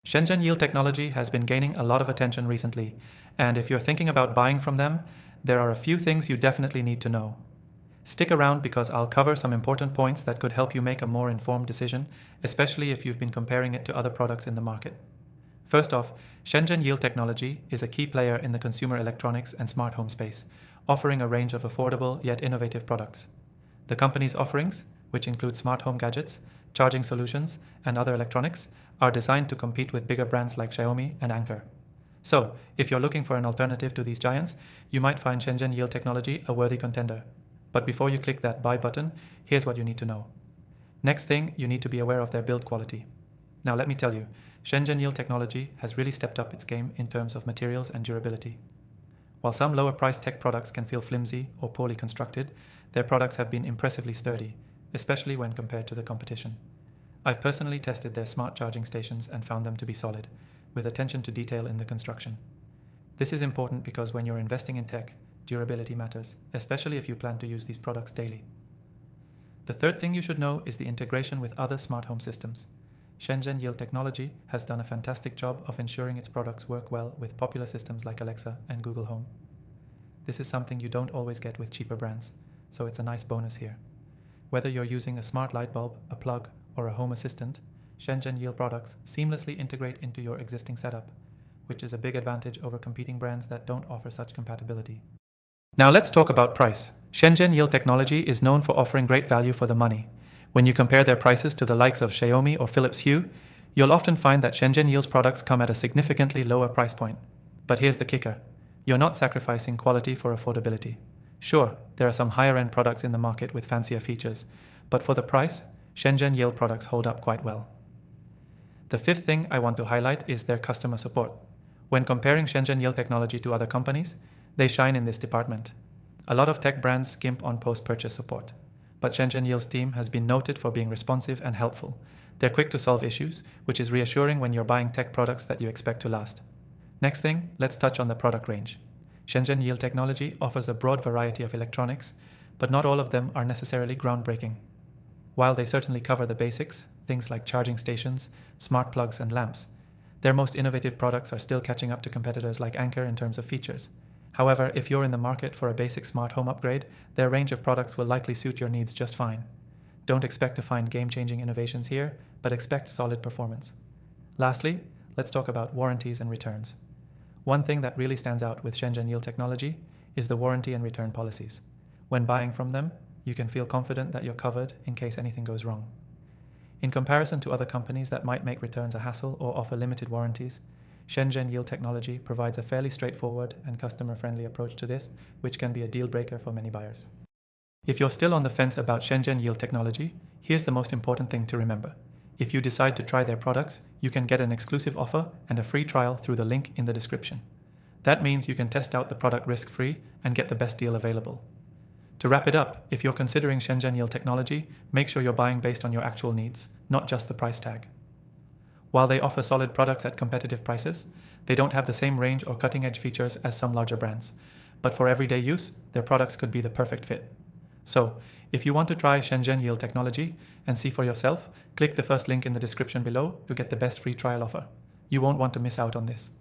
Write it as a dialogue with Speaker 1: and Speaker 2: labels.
Speaker 1: Shenzhen Yeel technology has been gaining a lot of attention recently, and if you're thinking about buying from them, there are a few things you definitely need to know. Stick around because I'll cover some important points that could help you make a more informed decision, especially if you've been comparing it to other products in the market. First off, Shenzhen Yeel technology is a key player in the consumer electronics and smart home space, offering a range of affordable yet innovative products. The company's offerings, which include smart home gadgets, charging solutions, and other electronics, are designed to compete with bigger brands like Xiaomi and Anker. So, if you're looking for an alternative to these giants, you might find Shenzhen Yeel technology a worthy contender. But before you click that buy button, here's what you need to know. Next thing, you need to be aware of their build quality. Now let me tell you, Shenzhen Yeel technology has really stepped up its game in terms of materials and durability. While some lower priced tech products can feel flimsy or poorly constructed, their products have been impressively sturdy, especially when compared to the competition. I've personally tested their smart charging stations and found them to be solid, with attention to detail in the construction. This is important because when you're investing in tech, durability matters, especially if you plan to use these products daily. The third thing you should know is the integration with other smart home systems. Shenzhen Yeel technology has done a fantastic job of ensuring its products work well with popular systems like Alexa and Google Home. This is something you don't always get with cheaper brands, so it's a nice bonus here. Whether you're using a smart light bulb, a plug, or a home assistant, Shenzhen Yeel products seamlessly integrate into your existing setup, which is a big advantage over competing brands that don't offer such compatibility. Now let's talk about price. Shenzhen Yeel technology is known for offering great value for the money. When you compare their prices to the likes of Xiaomi or Philips Hue, you'll often find that Shenzhen Yeel's products come at a significantly lower price point. But here's the kicker. You're not sacrificing quality for affordability. Sure, there are some higher-end products in the market with fancier features, but for the price, Shenzhen Yeel products hold up quite well. The fifth thing I want to highlight is their customer support. When comparing Shenzhen Yeel technology to other companies, they shine in this department. A lot of tech brands skimp on post-purchase support, but Shenzhen Yeel's team has been noted for being responsive and helpful. They're quick to solve issues, which is reassuring when you're buying tech products that you expect to last. Next thing, let's touch on the product range. Shenzhen Yeel technology offers a broad variety of electronics, but not all of them are necessarily groundbreaking. While they certainly cover the basics, things like charging stations, smart plugs, and lamps, their most innovative products are still catching up to competitors like Anker in terms of features. However, if you're in the market for a basic smart home upgrade, their range of products will likely suit your needs just fine. Don't expect to find game-changing innovations here, but expect solid performance. Lastly, let's talk about warranties and returns. One thing that really stands out with Shenzhen Yeel technology is the warranty and return policies. When buying from them, you can feel confident that you're covered in case anything goes wrong. In comparison to other companies that might make returns a hassle or offer limited warranties, Shenzhen Yeel technology provides a fairly straightforward and customer-friendly approach to this, which can be a deal breaker for many buyers. If you're still on the fence about Shenzhen Yeel technology, here's the most important thing to remember. If you decide to try their products, you can get an exclusive offer and a free trial through the link in the description. That means you can test out the product risk-free and get the best deal available. To wrap it up, if you're considering Shenzhen Yeel technology, make sure you're buying based on your actual needs, not just the price tag. While they offer solid products at competitive prices, they don't have the same range or cutting-edge features as some larger brands. But for everyday use, their products could be the perfect fit. So, if you want to try Shenzhen Yeel technology and see for yourself, click the first link in the description below to get the best free trial offer. You won't want to miss out on this.